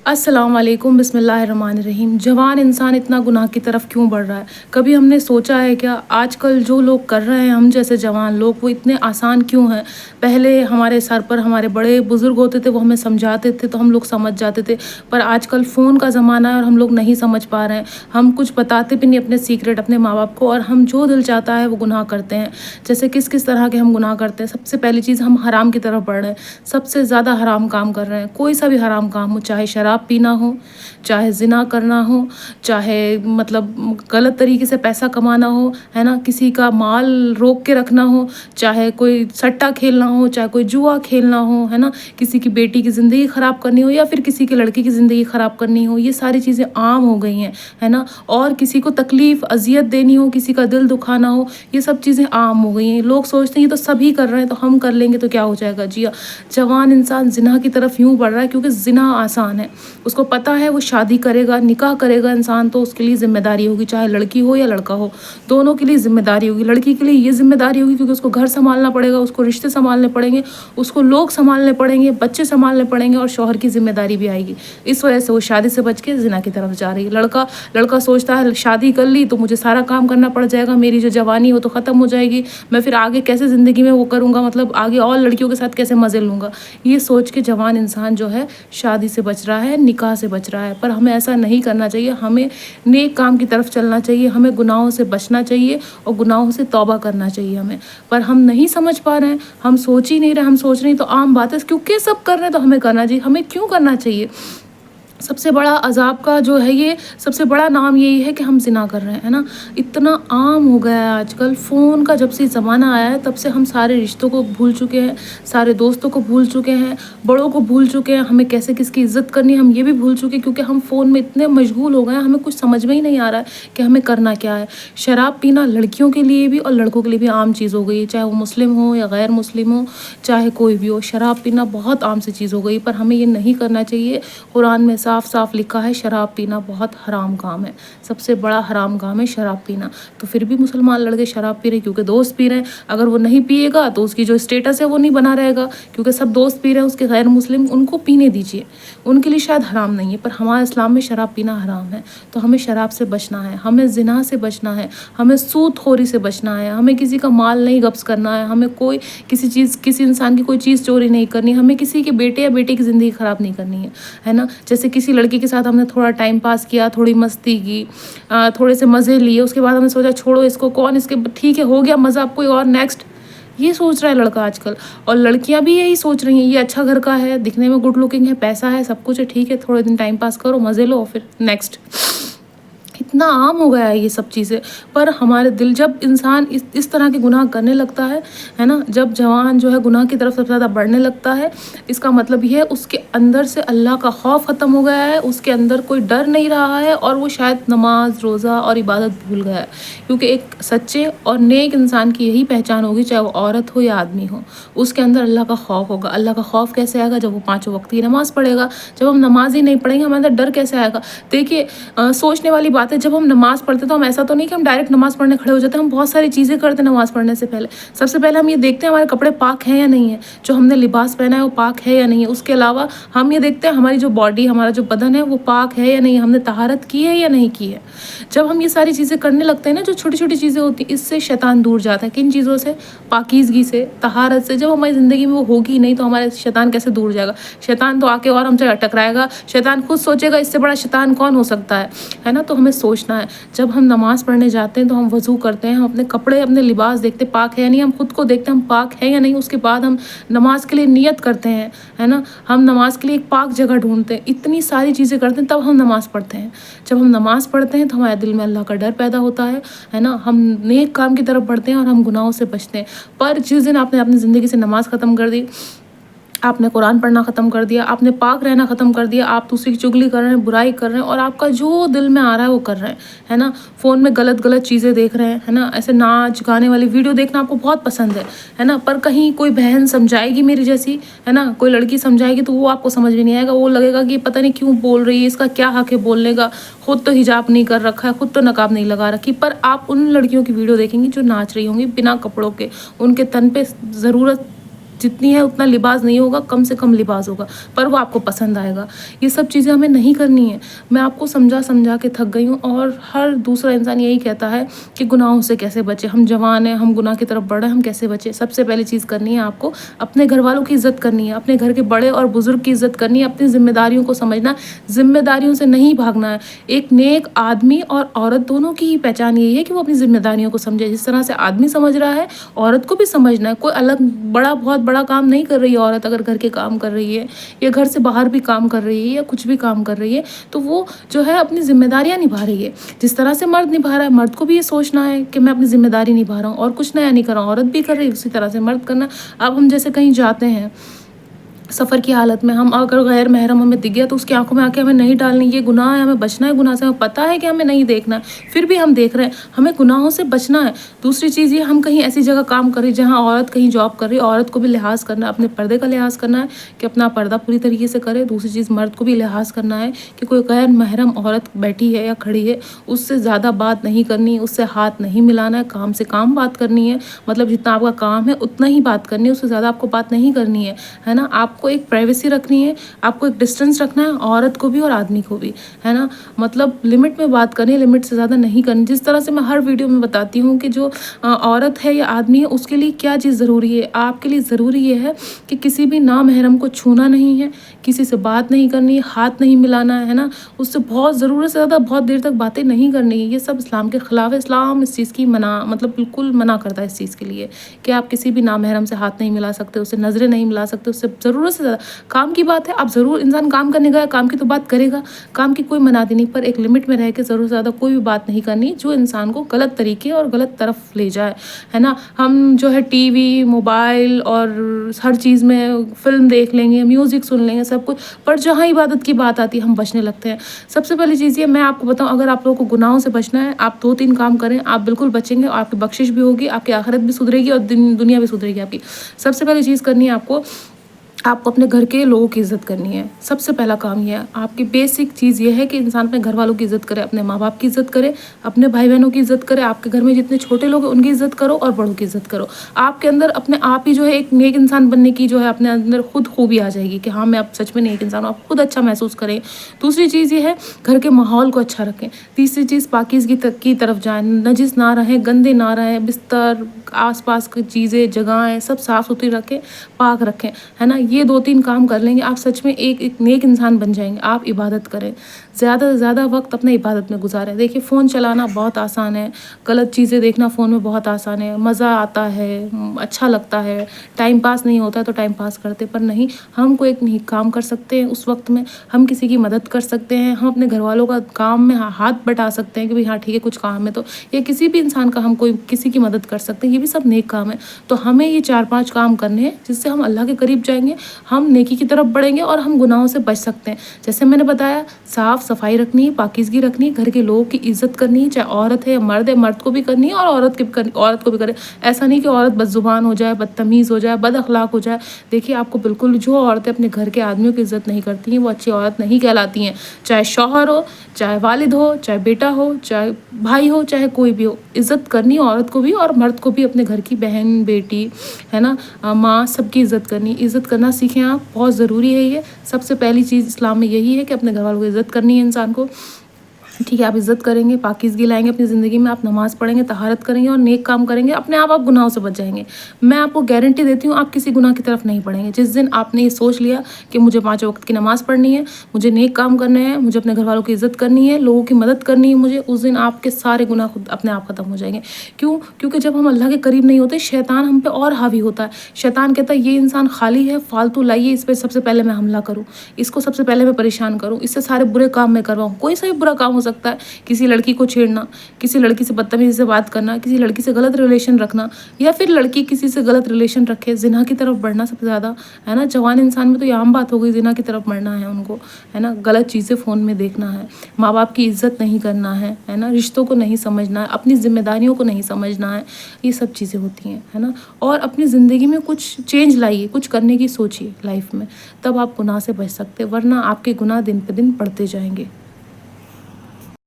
السلام علیکم، بسم اللہ الرحمن الرحیم۔ جوان انسان اتنا گناہ کی طرف کیوں بڑھ رہا ہے؟ کبھی ہم نے سوچا ہے کیا آج کل جو لوگ کر رہے ہیں ہم جیسے جوان لوگ وہ اتنے آسان کیوں ہیں؟ پہلے ہمارے سر پر ہمارے بڑے بزرگ ہوتے تھے، وہ ہمیں سمجھاتے تھے تو ہم لوگ سمجھ جاتے تھے، پر آج کل فون کا زمانہ ہے اور ہم لوگ نہیں سمجھ پا رہے ہیں۔ ہم کچھ بتاتے بھی نہیں اپنے سیکریٹ اپنے ماں باپ کو، اور ہم جو دل چاہتا ہے وہ گناہ کرتے ہیں۔ جیسے کس طرح کے ہم گناہ کرتے ہیں؟ سب سے پہلی چیز، ہم حرام کی طرف بڑھ رہے ہیں، سب سے زیادہ حرام کام کر رہے ہیں۔ کوئی سا بھی حرام کام ہو، چاہے شراب پینا ہو، چاہے زنا کرنا ہو، چاہے غلط طریقے سے پیسہ کمانا ہو، ہے نا، کسی کا مال روک کے رکھنا ہو، چاہے کوئی سٹا کھیلنا ہو، چاہے کوئی جوا کھیلنا ہو، ہے نا، کسی کی بیٹی کی زندگی خراب کرنی ہو یا پھر کسی کی لڑکی کی زندگی خراب کرنی ہو، یہ ساری چیزیں عام ہو گئی ہیں، ہے نا۔ اور کسی کو تکلیف اذیت دینی ہو، کسی کا دل دکھانا ہو، یہ سب چیزیں عام ہو گئی ہیں۔ لوگ سوچتے ہیں یہ تو سبھی کر رہے ہیں تو ہم کر لیں گے تو کیا ہو جائے گا؟ جی جوان انسان زنا کی طرف یوں بڑھ رہا ہے کیونکہ زنا آسان ہے، اس کو پتہ ہے وہ شادی کرے گا، نکاح کرے گا انسان تو اس کے لیے ذمہ داری ہوگی، چاہے لڑکی ہو یا لڑکا ہو، دونوں کے لیے ذمہ داری ہوگی۔ لڑکی کے لیے یہ ذمہ داری ہوگی کیونکہ اس کو گھر سنبھالنا پڑے گا، اس کو رشتے سنبھالنے پڑیں گے، اس کو لوگ سنبھالنے پڑیں گے، بچے سنبھالنے پڑیں گے، اور شوہر کی ذمہ داری بھی آئے گی۔ اس وجہ سے وہ شادی سے بچ کے زنا کی طرف جا رہی ہے۔ لڑکا سوچتا ہے شادی کر لی تو مجھے سارا کام کرنا پڑ جائے گا، میری جو جوانی ہو تو ختم ہو جائے گی، میں پھر آگے کیسے زندگی میں وہ کروں گا، مطلب آگے اور لڑکیوں کے ساتھ کیسے مزے لوں گا۔ یہ سوچ کے جوان انسان جو ہے شادی سے بچ رہا ہے، نکاح سے بچ رہا ہے، پر ہمیں ایسا نہیں کرنا چاہیے۔ ہمیں نیک کام کی طرف چلنا چاہیے، ہمیں گناہوں سے بچنا چاہیے اور گناہوں سے توبہ کرنا چاہیے ہمیں، پر ہم نہیں سمجھ پا رہے ہیں، ہم سوچ ہی نہیں رہے۔ ہم سوچ رہے ہیں تو عام بات ہے کیونکہ سب کر رہے ہیں تو ہمیں کرنا چاہیے۔ ہمیں کیوں کرنا چاہیے؟ سب سے بڑا عذاب کا جو ہے، یہ سب سے بڑا نام یہی ہے کہ ہم زنا کر رہے ہیں، ہے نا۔ اتنا عام ہو گیا ہے آج کل، فون کا جب سے زمانہ آیا ہے تب سے ہم سارے رشتوں کو بھول چکے ہیں، سارے دوستوں کو بھول چکے ہیں، بڑوں کو بھول چکے ہیں، ہمیں کیسے کس کی عزت کرنی ہے ہم یہ بھی بھول چکے ہیں، کیونکہ ہم فون میں اتنے مشغول ہو گئے ہیں، ہمیں کچھ سمجھ میں ہی نہیں آ رہا ہے کہ ہمیں کرنا کیا ہے۔ شراب پینا لڑکیوں کے لیے بھی اور لڑکوں کے لیے بھی عام چیز ہو گئی ہے، چاہے وہ مسلم ہو یا غیر مسلم ہو، چاہے کوئی بھی ہو، شراب پینا بہت عام سی چیز ہو گئی، پر ہمیں یہ نہیں کرنا چاہیے۔ قرآن میں صاف صاف لکھا ہے شراب پینا بہت حرام کام ہے، سب سے بڑا حرام کام ہے شراب پینا۔ تو پھر بھی مسلمان لڑکے شراب پی رہے ہیں کیونکہ دوست پی رہے ہیں، اگر وہ نہیں پیے گا تو اس کی جو اسٹیٹس ہے وہ نہیں بنا رہے گا، کیونکہ سب دوست پی رہے ہیں، اس کے غیر مسلم ان کو پینے دیجیے، ان کے لیے شاید حرام نہیں ہے، پر ہمارے اسلام میں شراب پینا حرام ہے۔ تو ہمیں شراب سے بچنا ہے، ہمیں زنا سے بچنا ہے، ہمیں سود خوری سے بچنا ہے، ہمیں کسی کا مال نہیں غصب کرنا ہے، ہمیں کوئی کسی انسان کی کوئی چیز چوری نہیں کرنی، ہمیں کسی کے بیٹے یا بیٹی کی زندگی خراب نہیں کرنی ہے نا۔ جیسے کسی لڑکی کے ساتھ ہم نے تھوڑا ٹائم پاس کیا، تھوڑی مستی کی، تھوڑے سے مزے لیے، اس کے بعد ہم نے سوچا چھوڑو اس کو، کون اس کے، ٹھیک ہے ہو گیا مزہ، اب کوئی اور نیکسٹ، یہ سوچ رہا ہے لڑکا آج کل۔ اور لڑکیاں بھی یہی سوچ رہی ہیں، یہ اچھا گھر کا ہے، دکھنے میں گڈ لکنگ ہے، پیسہ ہے، سب کچھ ہے، ٹھیک ہے تھوڑے دن ٹائم پاس کرو، مزے لو، پھر نیکسٹ۔ اتنا عام ہو گیا ہے یہ سب چیزیں، پر ہمارے دل جب انسان اس طرح کے گناہ کرنے لگتا ہے نا، جب جوان جو ہے گناہ کی طرف سب سے زیادہ بڑھنے لگتا ہے، اس کا مطلب یہ ہے اس کے اندر سے اللہ کا خوف ختم ہو گیا ہے، اس کے اندر کوئی ڈر نہیں رہا ہے، اور وہ شاید نماز روزہ اور عبادت بھول گیا ہے، کیونکہ ایک سچے اور نیک انسان کی یہی پہچان ہوگی، چاہے وہ عورت ہو یا آدمی ہو، اس کے اندر اللہ کا خوف ہوگا۔ اللہ کا خوف کیسے آئے گا؟ جب وہ 5 وقت کی نماز پڑھے گا۔ جب ہم نماز ہی نہیں پڑھیں گے ہمارے اندر ڈر کیسے آئے گا؟ دیکھیے سوچنے والی بات ہے، جب ہم نماز پڑھتے تو ہم ایسا تو نہیں کہ ہم ڈائریکٹ نماز پڑھنے کھڑے ہو جاتے ہیں، ہم بہت ساری چیزیں کرتے ہیں نماز پڑھنے سے پہلے۔ سب سے پہلے ہم یہ دیکھتے ہیں ہمارے کپڑے پاک ہیں یا نہیں ہیں، جو ہم نے لباس پہنا ہے وہ پاک ہے یا نہیں ہے۔ اس کے علاوہ ہم یہ دیکھتے ہیں ہماری جو باڈی، ہمارا جو بدن ہے وہ پاک ہے یا نہیں، ہم نے طہارت کی ہے یا نہیں کی ہے۔ جب ہم یہ ساری چیزیں کرنے لگتے ہیں نا، جو چھوٹی چھوٹی چیزیں ہوتی ہیں، اس سے شیطان دور جاتا ہے۔ کن چیزوں سے؟ پاکیزگی سے، طہارت سے۔ جب ہماری زندگی میں وہ ہوگی نہیں تو ہمارے شیطان کیسے دور جائے گا؟ شیطان تو آ کے اور ہم سے ٹکرائے گا، شیطان خود سوچے گا اس سے بڑا شیطان کون ہو سکتا ہے نا۔ تو ہمیں سوچنا ہے، جب ہم نماز پڑھنے جاتے ہیں تو ہم وضو کرتے ہیں، ہم اپنے کپڑے اپنے لباس دیکھتے پاک ہے یا نہیں، ہم خود کو دیکھتے ہیں ہم پاک ہے یا نہیں، اس کے بعد ہم نماز کے لیے نیت کرتے ہیں، ہے نا۔ ہم نماز کے لیے ایک پاک جگہ ڈھونڈتے ہیں، اتنی ساری چیزیں کرتے ہیں، تب ہم نماز پڑھتے ہیں۔ جب ہم نماز پڑھتے ہیں تو ہمارے دل میں اللہ کا ڈر پیدا ہوتا ہے نا، ہم نیک کام کی طرف بڑھتے ہیں اور ہم گناہوں سے بچتے ہیں۔ پر جس دن آپ نے اپنی زندگی سے نماز ختم کر دی، آپ نے قرآن پڑھنا ختم کر دیا، آپ نے پاک رہنا ختم کر دیا، آپ دوسری کی چگلی کر رہے ہیں، برائی کر رہے ہیں، اور آپ کا جو دل میں آ رہا ہے وہ کر رہے ہیں، ہے نا۔ فون میں غلط چیزیں دیکھ رہے ہیں، ہے نا، ایسے ناچ گانے والی ویڈیو دیکھنا آپ کو بہت پسند ہے نا، پر کہیں کوئی بہن سمجھائے گی میری جیسی، ہے نا، کوئی لڑکی سمجھائے گی تو وہ آپ کو سمجھ میں نہیں آئے گا، وہ لگے گا کہ پتہ نہیں کیوں بول رہی ہے، اس کا کیا حق ہے بولنے کا، خود تو حجاب نہیں کر رکھا ہے، خود تو نقاب نہیں لگا رکھی۔ پر آپ ان لڑکیوں کی ویڈیو دیکھیں گی جو ناچ رہی ہوں گی بنا کپڑوں کے، ان کے تن پہ ضرورت जितनी है उतना लिबास नहीं होगा, कम से कम लिबास होगा, पर वो आपको पसंद आएगा। ये सब चीज़ें हमें नहीं करनी है। मैं आपको समझा समझा के थक गई हूँ, और हर दूसरा इंसान यही कहता है कि गुनाहों से कैसे बचे, हम जवान हैं, हम गुनाह की तरफ बढ़ रहे हैं, हम कैसे बचे। सबसे पहली चीज़ करनी है आपको अपने घर वालों की इज़्ज़त करनी है, अपने घर के बड़े और बुजुर्ग की इज़्ज़त करनी है, अपनी जिम्मेदारियों को समझना, जिम्मेदारियों से नहीं भागना है। एक नेक आदमी और औरत दोनों की ही पहचान यही है कि वो अपनी जिम्मेदारियों को समझे। जिस तरह से आदमी समझ रहा है, औरत को भी समझना है। कोई अलग बहुत बड़ा काम नहीं कर रही है औरत, अगर घर के काम कर रही है या घर से बाहर भी काम कर रही है या कुछ भी काम कर रही है, तो वो जो है अपनी जिम्मेदारियां निभा रही है। जिस तरह से मर्द निभा रहा है, मर्द को भी ये सोचना है कि मैं अपनी जिम्मेदारी निभा रहा हूँ और कुछ नया नहीं कर रहा हूँ। औरत भी कर रही है, उसी तरह से मर्द करना। अब हम जैसे कहीं जाते हैं सफ़र की हालत में, हम अगर गैर महरम हमें दिख गया तो उसकी आंखों में आंखें हमें नहीं डालनी। ये गुनाह है, हमें बचना है गुनाह से। हमें पता है कि हमें नहीं देखना है, फिर भी हम देख रहे हैं, हमें गुनाहों से बचना है। दूसरी चीज़ ये, हम कहीं ऐसी जगह काम कर रही जहाँ औरत कहीं जॉब कर रही है, औरत को भी लिहाज करना है, अपने पर्दे का लिहाज करना है कि अपना पर्दा पूरी तरीके से करे। दूसरी चीज़, मर्द को भी लिहाज करना है कि कोई गैर महरम औरत बैठी है या खड़ी है, उससे ज़्यादा बात नहीं करनी, उससे हाथ नहीं मिलाना है, काम से काम बात करनी है। मतलब जितना आपका काम है उतना ही बात करनी है, उससे ज़्यादा आपको बात नहीं करनी है ना। आपको एक प्राइवेसी रखनी है, आपको एक डिस्टेंस रखना है, औरत को भी और आदमी को भी, है ना। मतलब लिमिट में बात करनी है, लिमिट से ज़्यादा नहीं करनी। जिस तरह से मैं हर वीडियो में बताती हूँ कि जो औरत है या आदमी है, उसके लिए क्या चीज़ ज़रूरी है। आपके लिए ज़रूरी ये है कि किसी भी नामहरम को छूना नहीं है, किसी से बात नहीं करनी है, हाथ नहीं मिलाना है ना। उससे बहुत ज़रूरत से ज़्यादा बहुत देर तक बातें नहीं करनी है। ये सब इस्लाम के ख़िलाफ़ है। इस्लाम इस चीज़ की मतलब बिल्कुल मना करता है इस चीज़ के लिए कि आप किसी भी नामहरम से हाथ नहीं मिला सकते, उससे नज़रें नहीं मिला सकते, उससे ज़रूरत से ज़्यादा। काम की बात है, आप ज़रूर, इंसान काम करने गया, काम की तो बात करेगा, काम की कोई मनाही नहीं, पर एक लिमिट में रह के ज़रूर से ज़्यादा कोई भी बात नहीं करनी जो इंसान को गलत तरीके और गलत तरफ ले जाए, है ना। हम जो है टीवी, मोबाइल और हर चीज़ में फ़िल्म देख लेंगे, म्यूज़िक सुन लेंगे, सब कुछ, पर जहाँ इबादत की बात आती है हम बचने लगते हैं। सबसे पहली चीज़ ये मैं आपको बताऊँ, अगर आप लोगों को गुनाहों से बचना है, आप 2-3 काम करें, आप बिल्कुल बचेंगे और आपकी बख्शिश भी होगी, आपकी आखिरत भी सुधरेगी और दुनिया भी सुधरेगी आपकी। सबसे पहली चीज़ करनी है आपको अपने घर के लोगों की इज़्ज़त करनी है। सबसे पहला काम ये है, आपकी बेसिक चीज़ ये है कि इंसान अपने घर वालों की इज़्ज़त करे, अपने माँ बाप की इज़्ज़त करे, अपने भाई बहनों की इज़्ज़त करे। आपके घर में जितने छोटे लोग हैं उनकी इज़्ज़त करो और बड़ों की इज़्ज़त करो। आपके अंदर अपने आप ही जो है एक नेक इंसान बनने की जो है अपने अंदर खुद खूबी आ जाएगी कि हाँ मैं अब सच में नेक इंसान हूँ, आप खुद अच्छा महसूस करें। दूसरी चीज़ ये है, घर के माहौल को अच्छा रखें। तीसरी चीज़, पाकीज़गी की तरफ जाएँ, नजिस ना रहें, गंदे ना रहें, बिस्तर, आसपास की चीज़ें, जगहें सब साफ़ सुथरी रखें, पाक रखें, है ना। ये 2-3 काम कर लेंगे, आप सच में एक नेक इंसान बन जाएंगे। आप इबादत करें, ज़्यादा से ज़्यादा वक्त अपने इबादत में गुजारें। देखिए फ़ोन चलाना बहुत आसान है, गलत चीज़ें देखना फ़ोन में बहुत आसान है, मज़ा आता है, अच्छा लगता है, टाइम पास नहीं होता तो टाइम पास करते, पर नहीं, हम कोई एक नेक काम कर सकते हैं उस वक्त में, हम किसी की मदद कर सकते हैं, हम अपने घर वालों का काम में हाथ बटा सकते हैं कि भाई हाँ ठीक है कुछ काम है तो, या किसी भी इंसान का हम किसी की मदद कर सकते हैं। ये भी सब नेक काम है। तो हमें ये 4-5 काम करने हैं जिससे हम अल्लाह के करीब जाएंगे, हम नेकी की तरफ बढ़ेंगे और हम गुनाहों से बच सकते हैं। जैसे मैंने बताया, साफ़ सफाई रखनी है, पाकीज़गी रखनी है, घर के लोगों की इज़्ज़त करनी है, चाहे औरत है या मर्द है, मर्द को भी करनी है और औरत को भी करे। ऐसा नहीं कि औरत बदज़ुबान हो जाए, बदतमीज़ हो जाए, बद अखलाक हो जाए। देखिए आपको बिल्कुल, जो औरतें अपने घर के आदमियों की इज़्ज़त नहीं करती हैं वो अच्छी औरत नहीं कहलाती हैं। चाहे शौहर हो, चाहे वालिद हो, चाहे बेटा हो, चाहे भाई हो, चाहे कोई भी हो, इज़्ज़त करनी है औरत को भी और मर्द को भी। अपने घर की बहन, बेटी, है ना, माँ, सबकी इज़्ज़त करनी। इज़्ज़त करना सीखें आप, बहुत ज़रूरी है ये। सबसे पहली चीज़ इस्लाम में यही है कि अपने घर वालों को इज़्ज़त करनी है इंसान को। ठीक है, आप इज़्ज़त करेंगे, पाकीज़गी लाएंगे अपनी ज़िंदगी में, आप नमाज़ पढ़ेंगे, तहारत करेंगे और नेक काम करेंगे, अपने आप गुनाहों से बच जाएंगे। मैं आपको गारंटी देती हूँ आप किसी गुनाह की तरफ नहीं पड़ेंगे। जिस दिन आपने ये सोच लिया कि मुझे 5 वक्त की नमाज़ पढ़नी है, मुझे नेक काम करने हैं, मुझे अपने घर वालों की इज़्ज़त करनी है, लोगों की मदद करनी है मुझे, उस दिन आपके सारे गुनाह खुद अपने आप ख़त्म हो जाएंगे। क्यों? क्योंकि जब हम अल्लाह के करीब नहीं होते, शैतान हम पे और हावी होता है। शैतान कहता है ये इंसान खाली है, फालतू लाइए, इस पर सबसे पहले मैं हमला करूँ, इसको सबसे पहले मैं परेशान करूँ, इससे सारे बुरे काम मैं करवाऊँ। कोई सा भी बुरा काम हो सकता है, किसी लड़की को छेड़ना, किसी लड़की से बदतमीज़ी से बात करना, किसी लड़की से गलत रिलेशन रखना, या फिर लड़की किसी से गलत रिलेशन रखे, ज़िना की तरफ बढ़ना सबसे ज़्यादा, है ना। जवान इंसान में तो ये आम बात हो गई, ज़िना की तरफ बढ़ना है उनको, है ना। गलत चीज़ें फ़ोन में देखना है, माँ बाप की इज़्ज़त नहीं करना है ना, रिश्तों को नहीं समझना है, अपनी जिम्मेदारियों को नहीं समझना है, ये सब चीज़ें होती हैं, है ना। और अपनी ज़िंदगी में कुछ चेंज लाइए, कुछ करने की सोचिए लाइफ में, तब आप गुनाह से बच सकते, वरना आपके गुनाह दिन पे दिन बढ़ते जाएंगे।